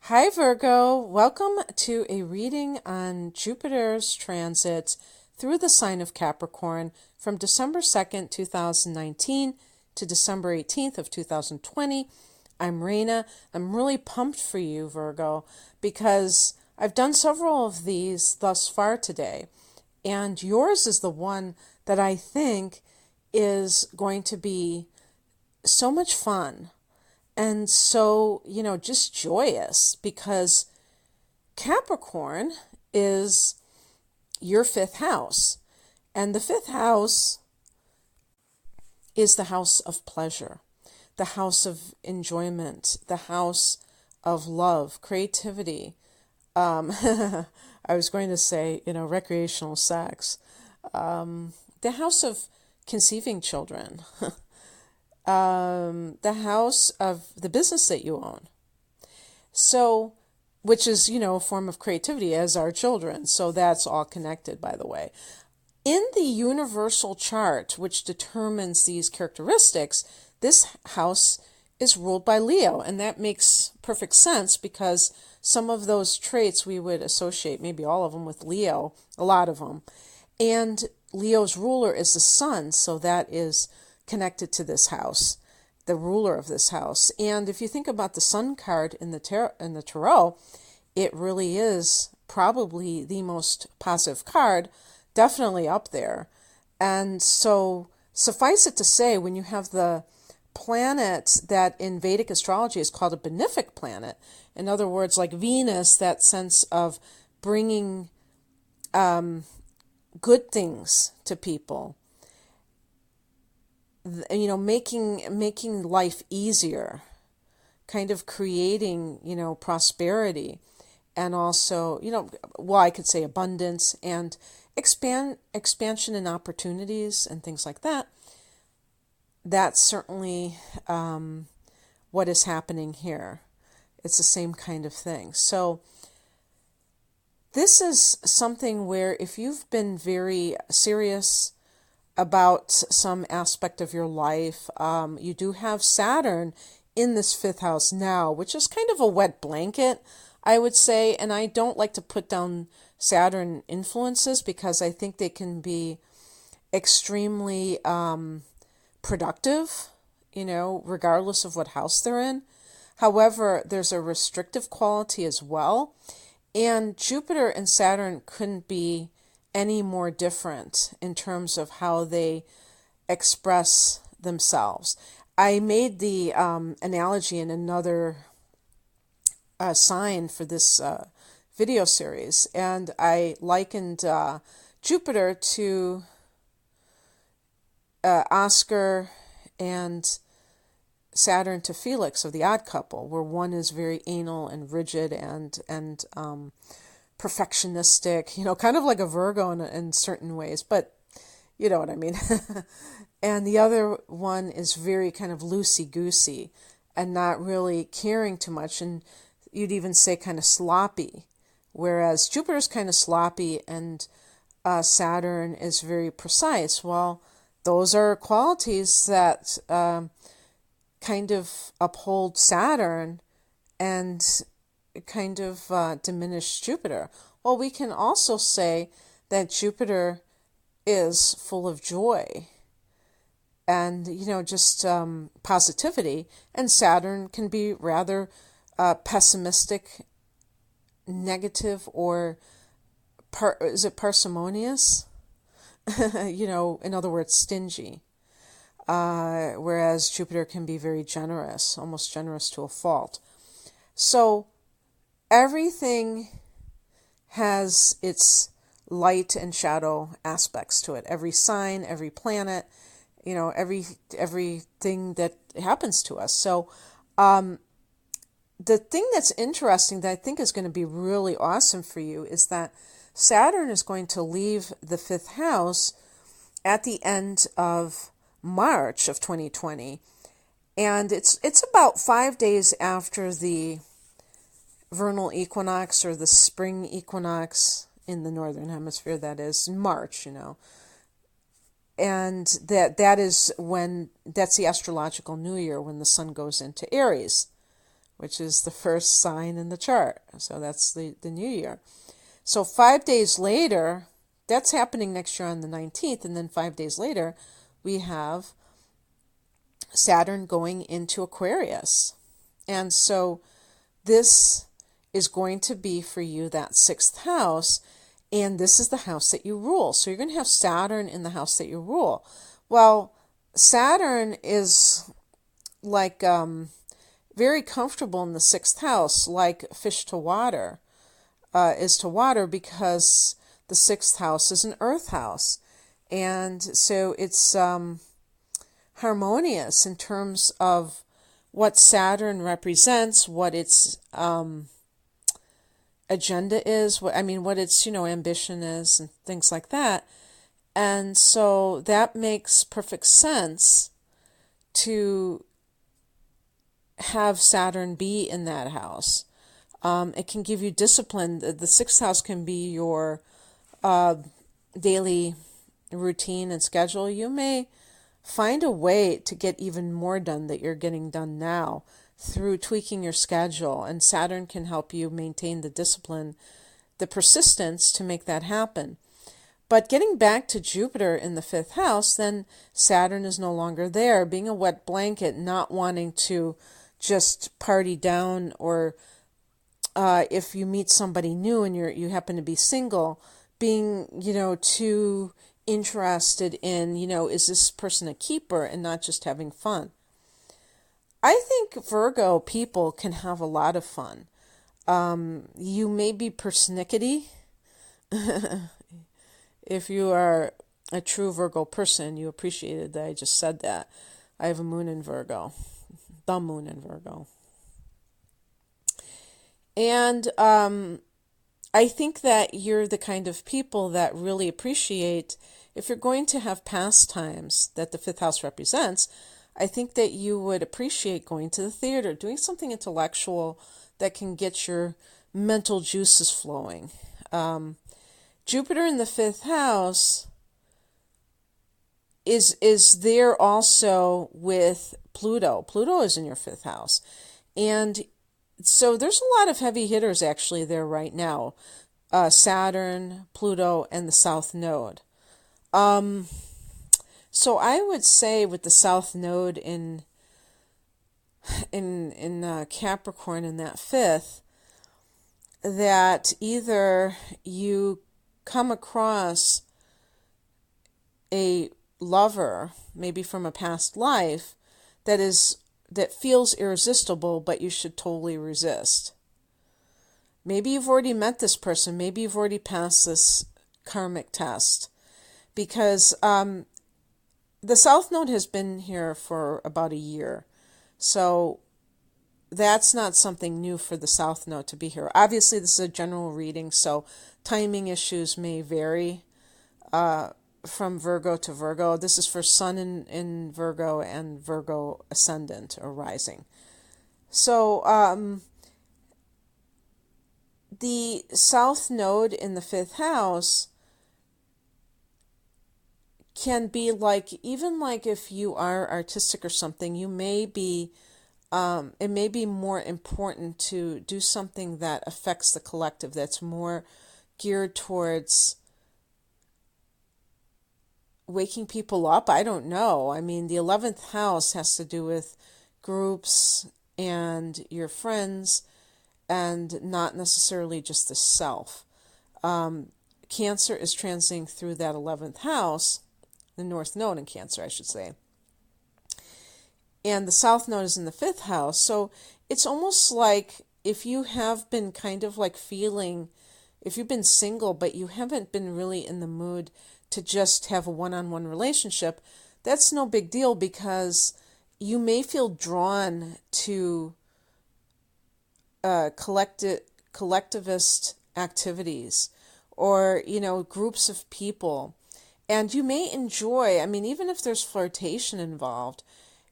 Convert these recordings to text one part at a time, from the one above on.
Hi, Virgo. Welcome to a reading on Jupiter's transit through the sign of Capricorn from December 2nd, 2019 to December 18th of 2020. I'm Raina. I'm really pumped for you, Virgo, because I've done several of these thus far today, and yours is the one that I think is going to be so much fun and so, just joyous because Capricorn is your fifth house. And the fifth house is the house of pleasure, the house of enjoyment, the house of love, creativity. I was going to say, recreational sex. The house of conceiving children. The house of the business that you own. So, which is, a form of creativity as our children. So that's all connected, by the way. In the universal chart, which determines these characteristics, this house is ruled by Leo. And that makes perfect sense because some of those traits we would associate, maybe all of them, with Leo, a lot of them. And Leo's ruler is the sun, so that is connected to this house, the ruler of this house. And if you think about the sun card in the tarot, it really is probably the most positive card, definitely up there. And so suffice it to say, when you have the planet that in Vedic astrology is called a benefic planet, in other words, like Venus, that sense of bringing good things to people, making life easier, kind of creating, prosperity, and also, I could say abundance and expansion and opportunities and things like that. That's certainly what is happening here. It's the same kind of thing. So this is something where if you've been very serious about some aspect of your life, you do have Saturn in this fifth house now, which is kind of a wet blanket, I would say. And I don't like to put down Saturn influences because I think they can be extremely productive, regardless of what house they're in. However, there's a restrictive quality as well. And Jupiter and Saturn couldn't be any more different in terms of how they express themselves. I made the analogy in another sign for this video series, and I likened Jupiter to Oscar and Saturn to Felix of The Odd Couple, where one is very anal and rigid and perfectionistic, kind of like a Virgo in certain ways, but you know what I mean. And the other one is very kind of loosey-goosey and not really caring too much, and you'd even say kind of sloppy, whereas Jupiter's kind of sloppy and Saturn is very precise. Well, those are qualities that kind of uphold Saturn and kind of diminish Jupiter. Well, we can also say that Jupiter is full of joy and, just positivity, and Saturn can be rather pessimistic, negative, or is it parsimonious? In other words, stingy. Whereas Jupiter can be very generous, almost generous to a fault. So everything has its light and shadow aspects to it. Every sign, every planet, everything that happens to us. So the thing that's interesting that I think is going to be really awesome for you is that Saturn is going to leave the fifth house at the end of March of 2020. And it's about 5 days after the vernal equinox, or the spring equinox in the northern hemisphere, that is in March, and that is when that's the astrological new year, when the sun goes into Aries, which is the first sign in the chart. So that's the new year. So 5 days later, that's happening next year on the 19th, and then 5 days later, we have Saturn going into Aquarius. And so this is going to be for you that sixth house, and this is the house that you rule. So you're going to have Saturn in the house that you rule. Well, Saturn is like very comfortable in the sixth house, like fish to water is to water, because the sixth house is an earth house. And so it's harmonious in terms of what Saturn represents, what its agenda is, what its ambition is, and things like that. And so that makes perfect sense to have Saturn be in that house. It can give you discipline. The sixth house can be your daily routine and schedule. You may find a way to get even more done that you're getting done now through tweaking your schedule, and Saturn can help you maintain the discipline, the persistence to make that happen. But getting back to Jupiter in the fifth house, then Saturn is no longer there, being a wet blanket, not wanting to just party down, or if you meet somebody new and you happen to be single, being, too interested in, is this person a keeper, and not just having fun. I think Virgo people can have a lot of fun. You may be persnickety. If you are a true Virgo person, you appreciated that I just said that. I have a moon in Virgo, the moon in Virgo. And I think that you're the kind of people that really appreciate, if you're going to have pastimes that the fifth house represents, I think that you would appreciate going to the theater, doing something intellectual that can get your mental juices flowing. Jupiter in the fifth house is there also with Pluto. Pluto is in your fifth house. And so there's a lot of heavy hitters actually there right now. Saturn, Pluto, and the South Node. So I would say with the South Node in Capricorn in that fifth, that either you come across a lover, maybe from a past life, that feels irresistible, but you should totally resist. Maybe you've already met this person. Maybe you've already passed this karmic test, because the South Node has been here for about a year. So that's not something new for the South Node to be here. Obviously, this is a general reading, so timing issues may vary from Virgo to Virgo. This is for Sun in Virgo and Virgo ascendant or rising. So the South Node in the fifth house can be like, even like if you are artistic or something, you may be, it may be more important to do something that affects the collective, that's more geared towards waking people up. I don't know. I mean, the 11th house has to do with groups and your friends, and not necessarily just the self. Cancer is transiting through that 11th house, the North Node in Cancer, I should say. And the South Node is in the fifth house. So it's almost like if you have been kind of like feeling, if you've been single, but you haven't been really in the mood to just have a one-on-one relationship, that's no big deal, because you may feel drawn to collectivist activities, or, groups of people. And you may enjoy, I mean, even if there's flirtation involved,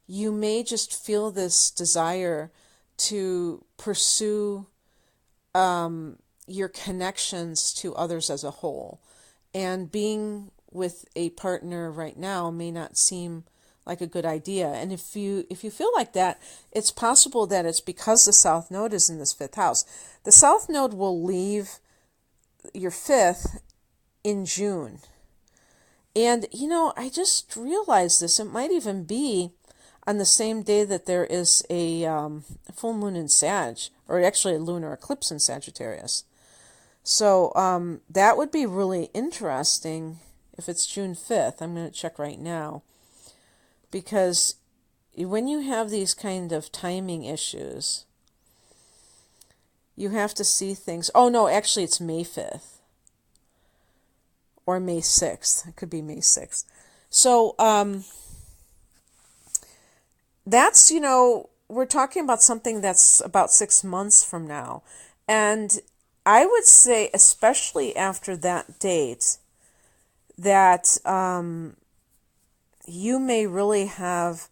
you may just feel this desire to pursue your connections to others as a whole. And being with a partner right now may not seem like a good idea. And if you feel like that, it's possible that it's because the South Node is in this fifth house. The South Node will leave your fifth in June. And, I just realized this. It might even be on the same day that there is a full moon in Sag, or actually a lunar eclipse in Sagittarius. So that would be really interesting if it's June 5th. I'm going to check right now. Because when you have these kind of timing issues, you have to see things. Oh, no, actually it's May 5th. Or May 6th. It could be May 6th. So that's, we're talking about something that's about 6 months from now. And I would say, especially after that date, that you may really have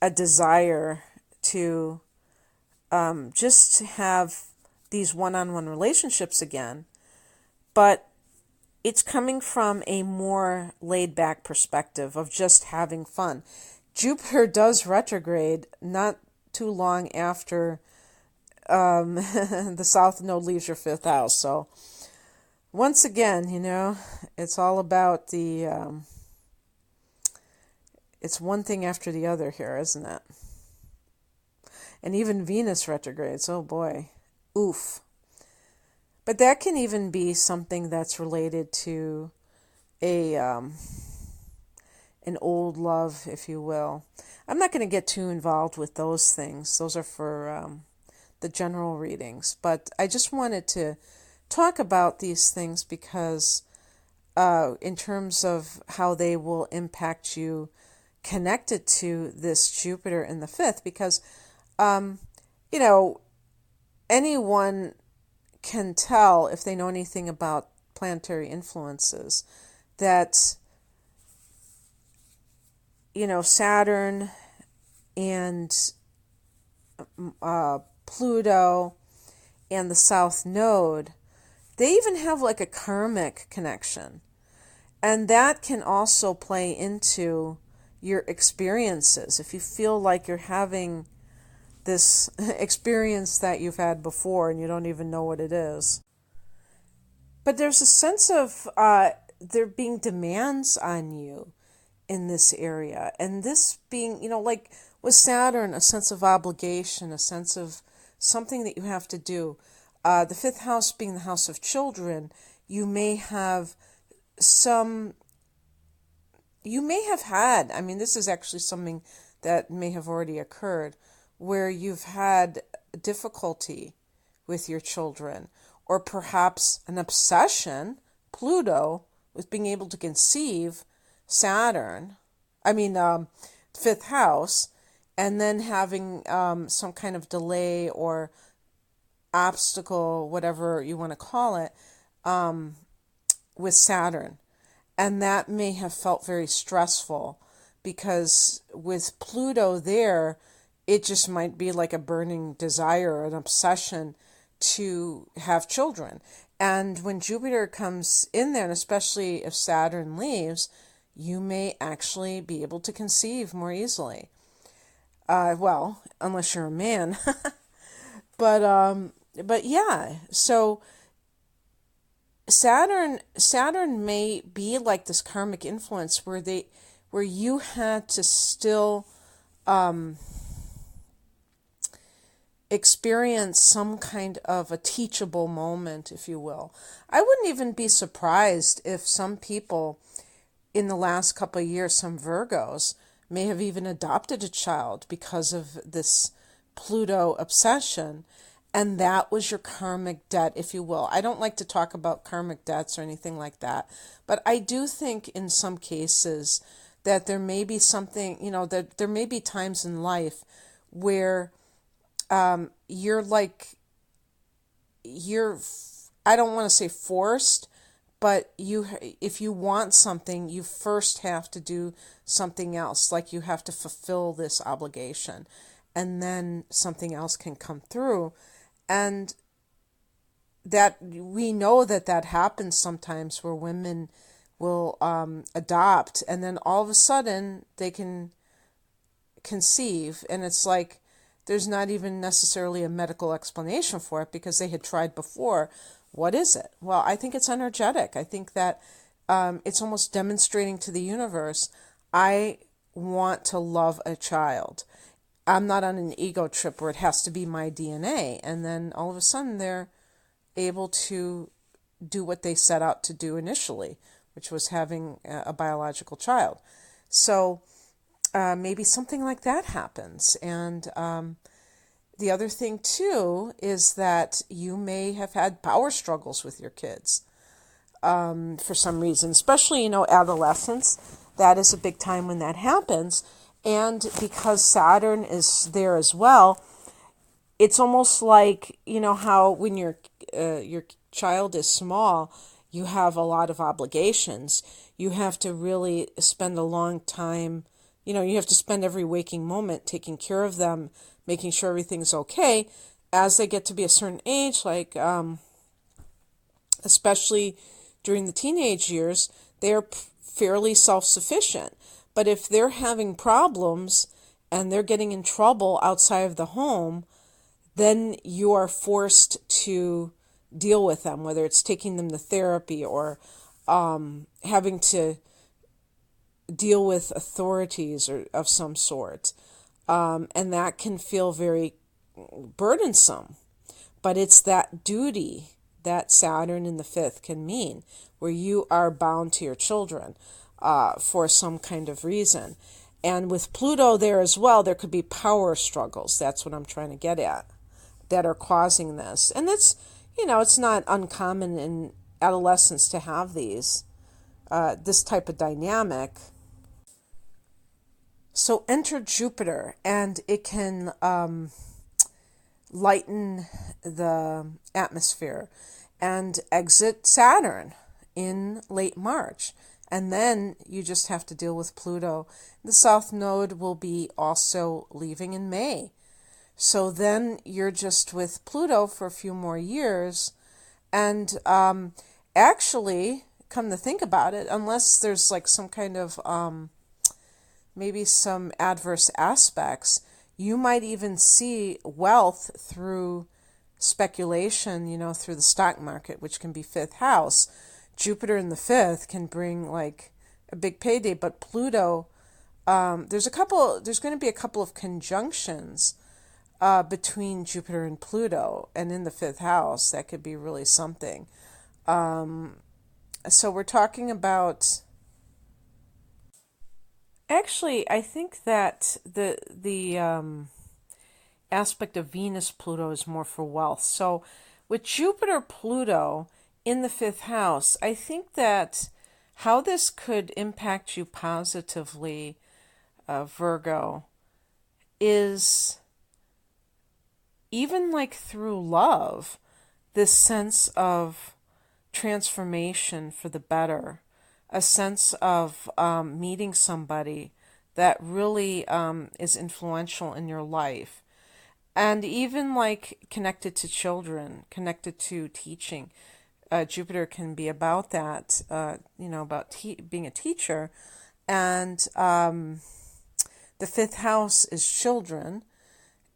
a desire to just have these one-on-one relationships again. But it's coming from a more laid-back perspective of just having fun. Jupiter does retrograde not too long after the South Node leaves your fifth house. So once again, it's all about it's one thing after the other here, isn't it? And even Venus retrogrades. Oh boy. Oof. But that can even be something that's related to an old love, if you will. I'm not going to get too involved with those things. Those are for the general readings. But I just wanted to talk about these things because in terms of how they will impact you connected to this Jupiter in the fifth, because, anyone can tell if they know anything about planetary influences that, Saturn and Pluto and the South Node, they even have like a karmic connection. And that can also play into your experiences. If you feel like you're having this experience that you've had before and you don't even know what it is. But there's a sense of there being demands on you in this area. And this being, like with Saturn, a sense of obligation, a sense of something that you have to do. The fifth house being the house of children, you may have had, this is actually something that may have already occurred, where you've had difficulty with your children, or perhaps an obsession, Pluto, with being able to conceive, Saturn, fifth house, and then having some kind of delay or obstacle, whatever you want to call it, with Saturn. And that may have felt very stressful because with Pluto there, it just might be like a burning desire, an obsession to have children. And when Jupiter comes in there, and especially if Saturn leaves, you may actually be able to conceive more easily. Well, unless you're a man. But yeah, so Saturn may be like this karmic influence where you had to still experience some kind of a teachable moment, if you will. I wouldn't even be surprised if some people in the last couple of years, some Virgos, may have even adopted a child because of this Pluto obsession. And that was your karmic debt, if you will. I don't like to talk about karmic debts or anything like that. But I do think in some cases that there may be something, that there may be times in life where you're I don't want to say forced, but if you want something, you first have to do something else. Like you have to fulfill this obligation, and then something else can come through. And that we know that happens sometimes where women will adopt, and then all of a sudden they can conceive, and it's like there's not even necessarily a medical explanation for it because they had tried before. What is it? Well, I think it's energetic. I think that it's almost demonstrating to the universe, I want to love a child. I'm not on an ego trip where it has to be my DNA. And then all of a sudden they're able to do what they set out to do initially, which was having a biological child. So maybe something like that happens. And the other thing, too, is that you may have had power struggles with your kids for some reason, especially, adolescence. That is a big time when that happens. And because Saturn is there as well, it's almost like, how when your child is small, you have a lot of obligations. You have to really spend a long time, you have to spend every waking moment taking care of them, making sure everything's okay. As they get to be a certain age, like especially during the teenage years, they're fairly self-sufficient. But if they're having problems and they're getting in trouble outside of the home, then you are forced to deal with them, whether it's taking them to therapy or having to deal with authorities or of some sort. And that can feel very burdensome. But it's that duty that Saturn in the fifth can mean, where you are bound to your children for some kind of reason. And with Pluto there as well, there could be power struggles. That's what I'm trying to get at, that are causing this. And it's, it's not uncommon in adolescence to have these, this type of dynamic. So enter Jupiter, and it can lighten the atmosphere, and exit Saturn in late March. And then you just have to deal with Pluto. The South Node will be also leaving in May. So then you're just with Pluto for a few more years. And actually, come to think about it, unless there's like some kind of maybe some adverse aspects, you might even see wealth through speculation, through the stock market, which can be fifth house. Jupiter in the fifth can bring like a big payday, but Pluto, there's going to be a couple of conjunctions between Jupiter and Pluto, and in the fifth house, that could be really something. So we're talking about. Actually, I think that the aspect of Venus Pluto is more for wealth. So with Jupiter Pluto in the fifth house, I think that how this could impact you positively, Virgo, is even like through love, this sense of transformation for the better, a sense of meeting somebody that really is influential in your life. And even like connected to children, connected to teaching. Jupiter can be about that, about being a teacher. And the fifth house is children.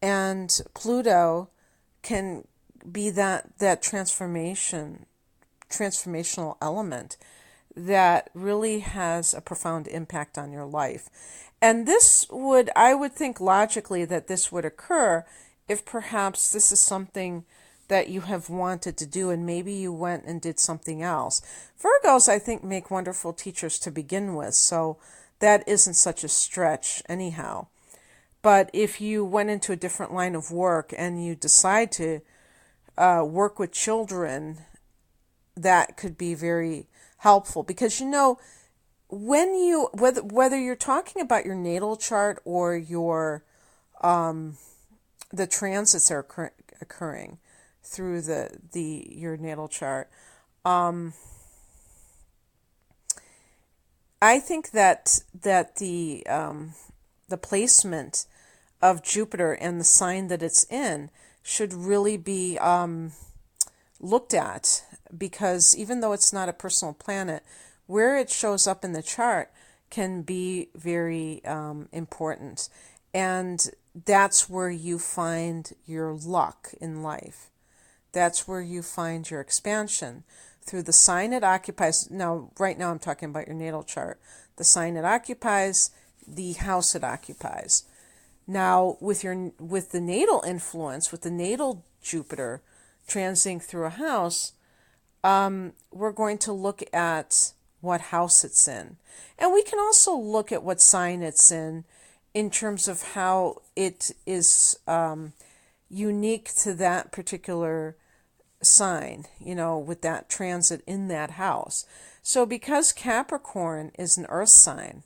And Pluto can be that transformational element that really has a profound impact on your life. And I would think logically that this would occur if perhaps this is something that you have wanted to do and maybe you went and did something else. Virgos, I think, make wonderful teachers to begin with, so that isn't such a stretch anyhow. But if you went into a different line of work and you decide to work with children, that could be very helpful, because when whether you're talking about your natal chart or your the transits are occurring through your natal chart, I think that the placement of Jupiter and the sign that it's in should really be looked at, because even though it's not a personal planet, where it shows up in the chart can be very important. And that's where you find your luck in life. That's where you find your expansion through the sign it occupies. Now, right now I'm talking about your natal chart. The sign it occupies, the house it occupies. Now, with the natal influence, with the natal Jupiter transiting through a house, we're going to look at what house it's in. And we can also look at what sign it's in terms of how it is unique to that particular sign, with that transit in that house. So because Capricorn is an earth sign,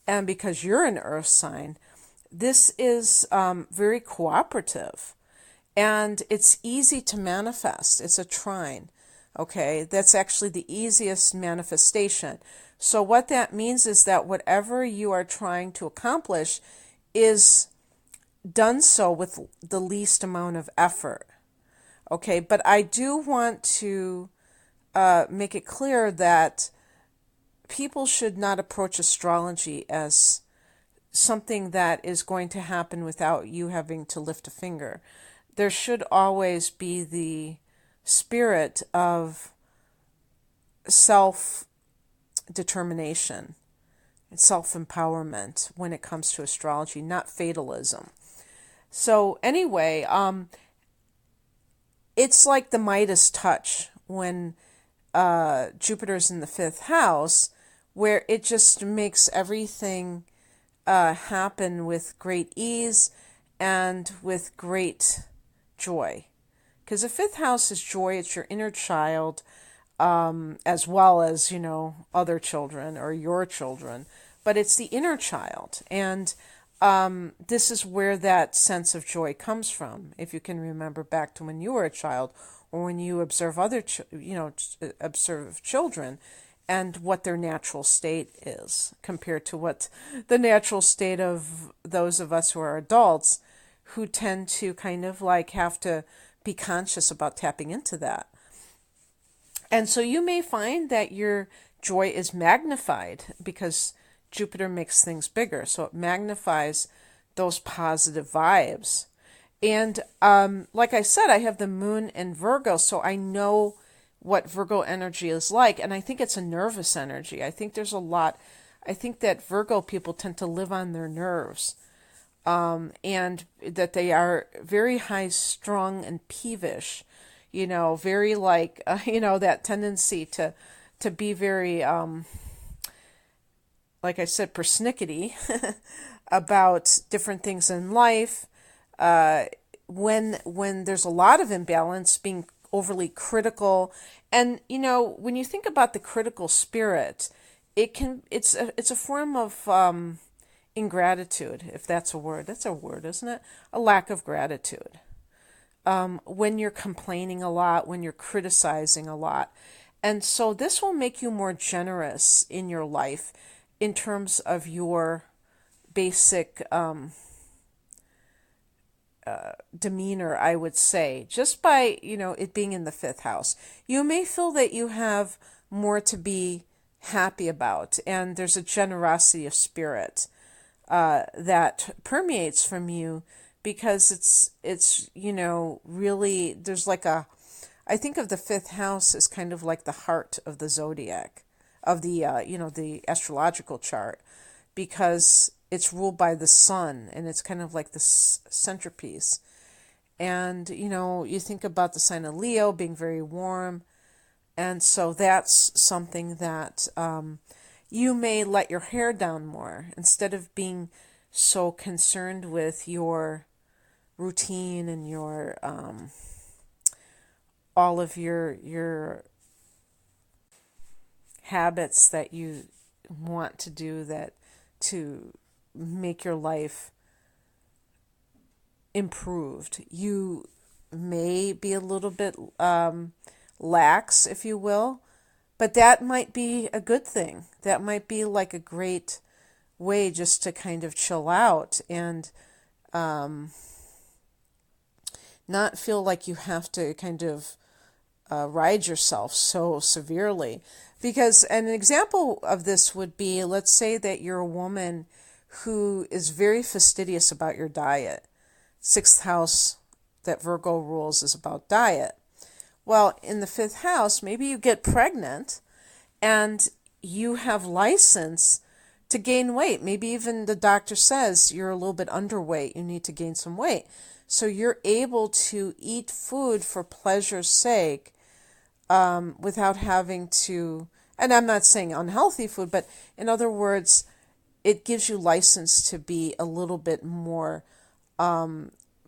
and because you're an earth sign, this is very cooperative, and it's easy to manifest. It's a trine, okay? That's actually the easiest manifestation. So what that means is that whatever you are trying to accomplish is done so with the least amount of effort, okay? But I do want to make it clear that people should not approach astrology as something that is going to happen without you having to lift a finger. There should always be the spirit of self-determination and self-empowerment when it comes to astrology, not fatalism. So anyway, it's like the Midas touch when Jupiter's in the fifth house, where it just makes everything happen with great ease and with great joy. Because the fifth house is joy. It's your inner child, as well as, other children or your children. But it's the inner child. And this is where that sense of joy comes from. If you can remember back to when you were a child, or when you observe observe children, and what their natural state is compared to what the natural state of those of us who are adults, who tend to kind of like have to be conscious about tapping into that. And so you may find that your joy is magnified because Jupiter makes things bigger. So it magnifies those positive vibes. And like I said, I have the moon in Virgo, so I know what Virgo energy is like, and I think it's a nervous energy. I think I think that Virgo people tend to live on their nerves, and that they are very high-strung and peevish, very like, that tendency to be very, like I said, persnickety about different things in life. When there's a lot of imbalance, being overly critical. And when you think about the critical spirit, it's a form of ingratitude, if that's a word. That's a word, isn't it? A lack of gratitude. When you're complaining a lot, when you're criticizing a lot. And so this will make you more generous in your life in terms of your basic demeanor, I would say, just by, it being in the fifth house. You may feel that you have more to be happy about, and there's a generosity of spirit that permeates from you, because it's really, there's like I think of the fifth house as kind of like the heart of the zodiac, of the the astrological chart, because it's ruled by the sun, and it's kind of like the centerpiece. And, you think about the sign of Leo being very warm. And so that's something that you may let your hair down more instead of being so concerned with your routine and your all of your habits that you want to do that to make your life improved. You may be a little bit lax, if you will, but that might be a good thing. That might be like a great way just to kind of chill out and not feel like you have to kind of ride yourself so severely. Because an example of this would be, let's say that you're a woman who is very fastidious about your diet. Sixth house that Virgo rules is about diet. Well, in the fifth house, maybe you get pregnant and you have license to gain weight. Maybe even the doctor says you're a little bit underweight, you need to gain some weight. So you're able to eat food for pleasure's sake without having to, and I'm not saying unhealthy food, but in other words, it gives you license to be a little bit more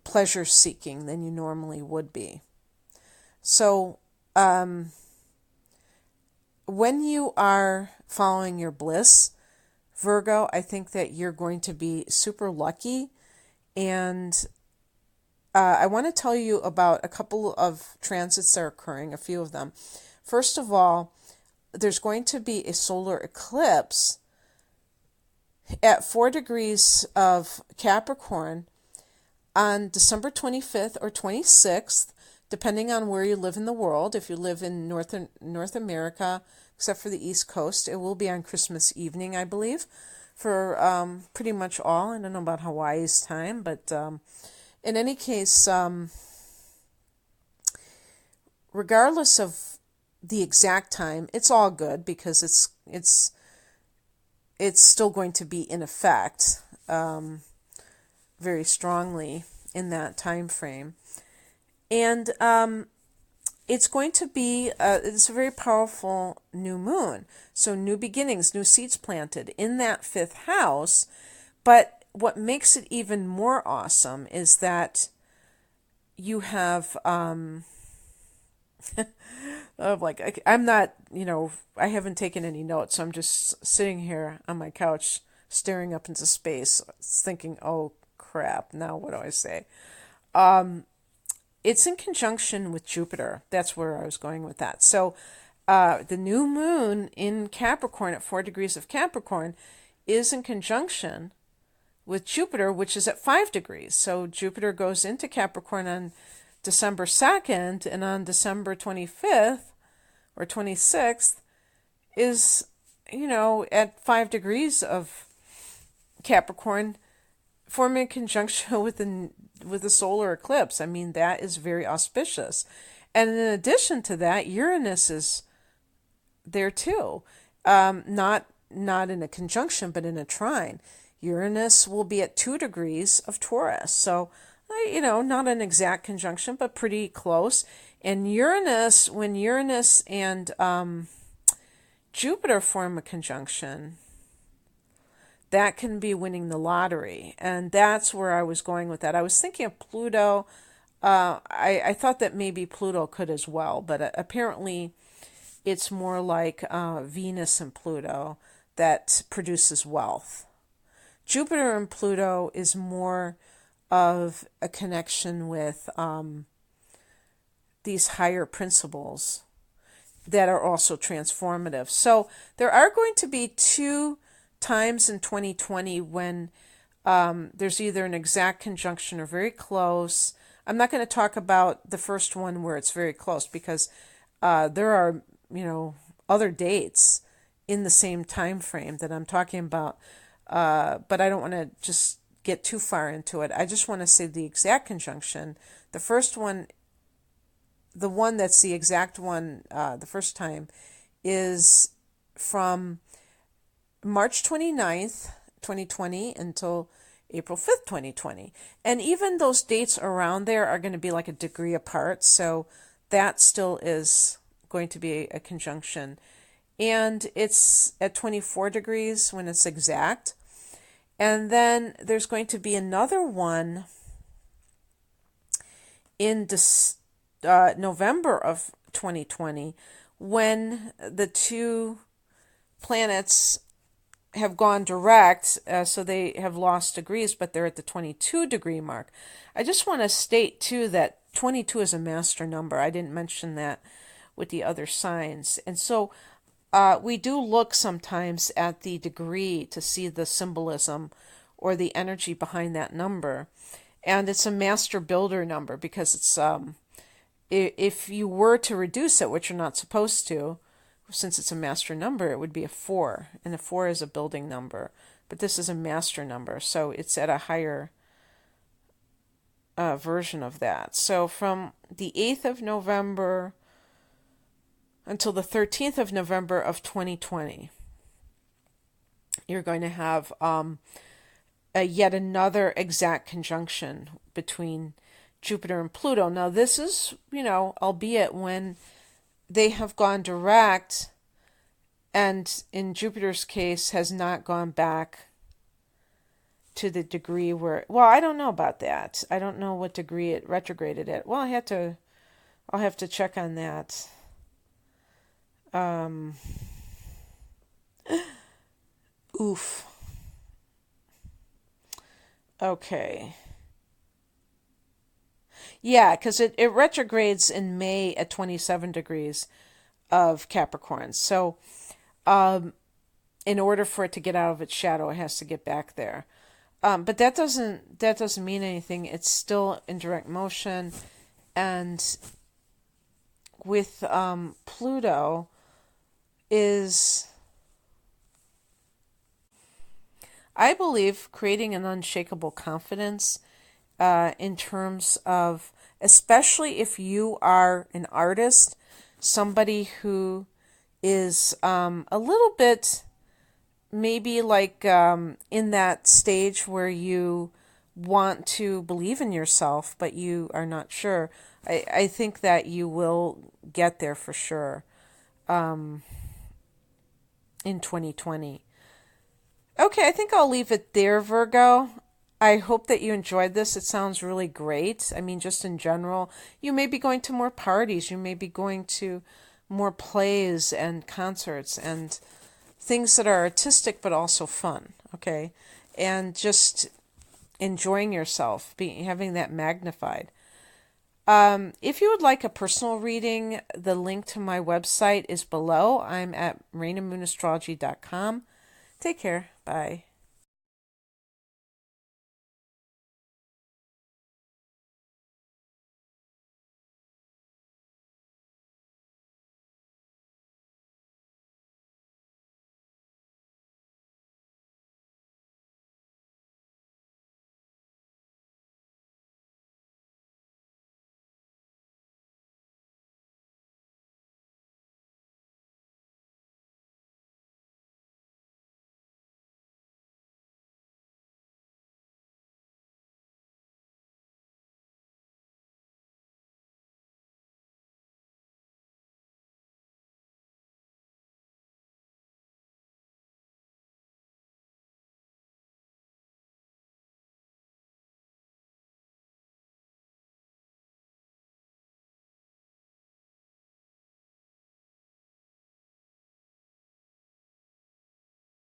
pleasure seeking than you normally would be. So when you are following your bliss, Virgo, I think that you're going to be super lucky. And I want to tell you about a couple of transits that are occurring, a few of them. First of all, there's going to be a solar eclipse at 4 degrees of Capricorn on December 25th or 26th, depending on where you live in the world. If you live in North America, except for the East Coast, it will be on Christmas evening, I believe, for pretty much all. I don't know about Hawaii's time, but in any case, regardless of the exact time, it's all good because it's still going to be in effect very strongly in that time frame. And it's going to be, it's a very powerful new moon. So new beginnings, new seeds planted in that fifth house. But what makes it even more awesome is that you have, I'm not, I haven't taken any notes. So I'm just sitting here on my couch, staring up into space, thinking, oh crap, now what do I say? It's in conjunction with Jupiter. That's where I was going with that. So the new moon in Capricorn at 4 degrees of Capricorn is in conjunction with Jupiter, which is at 5 degrees. So Jupiter goes into Capricorn on December 2nd, and on December 25th or 26th is, at 5 degrees of Capricorn, forming a conjunction with the solar eclipse. I mean, that is very auspicious. And in addition to that, Uranus is there too. Not in a conjunction, but in a trine. Uranus will be at 2 degrees of Taurus. So, not an exact conjunction, but pretty close. And Uranus, when Uranus and Jupiter form a conjunction, that can be winning the lottery. And that's where I was going with that. I was thinking of Pluto. I thought that maybe Pluto could as well, but apparently it's more like Venus and Pluto that produces wealth. Jupiter and Pluto is more of a connection with these higher principles that are also transformative. So there are going to be 2 times in 2020 when there's either an exact conjunction or very close. I'm not going to talk about the first one where it's very close because there are, other dates in the same time frame that I'm talking about. But I don't want to just get too far into it. I just want to say the exact conjunction. The first one, the one that's the exact one the first time, is from March 29th, 2020 until April 5th, 2020. And even those dates around there are going to be like a degree apart. So that still is going to be a conjunction. And it's at 24 degrees when it's exact. And then there's going to be another one in November of 2020 when the 2 planets have gone direct, so they have lost degrees, but they're at the 22 degree mark. I just want to state too that 22 is a master number. I didn't mention that with the other signs. And so we do look sometimes at the degree to see the symbolism or the energy behind that number. And it's a master builder number because it's if you were to reduce it, which you're not supposed to, since it's a master number, it would be a 4. And a 4 is a building number. but this is a master number, so it's at a higher version of that. So from the 8th of November until the 13th of November of 2020, you're going to have yet another exact conjunction between Jupiter and Pluto. Now, this is, albeit when they have gone direct, and in Jupiter's case has not gone back to the degree where, well, I don't know about that. I don't know what degree it retrograded at. Well, I'll have to check on that. Oof. Okay. Yeah, because it retrogrades in May at 27 degrees of Capricorn. So, in order for it to get out of its shadow, it has to get back there. But that doesn't mean anything. It's still in direct motion, and with Pluto is, I believe, creating an unshakable confidence in terms of, especially if you are an artist, somebody who is a little bit maybe like in that stage where you want to believe in yourself, but you are not sure. I think that you will get there for sure in 2020. Okay, I think I'll leave it there, Virgo. I hope that you enjoyed this. It sounds really great. I mean, just in general, you may be going to more parties. You may be going to more plays and concerts and things that are artistic but also fun, okay? And just enjoying yourself, having that magnified. If you would like a personal reading, the link to my website is below. I'm at rainamoonAstrology.com. Take care. Bye.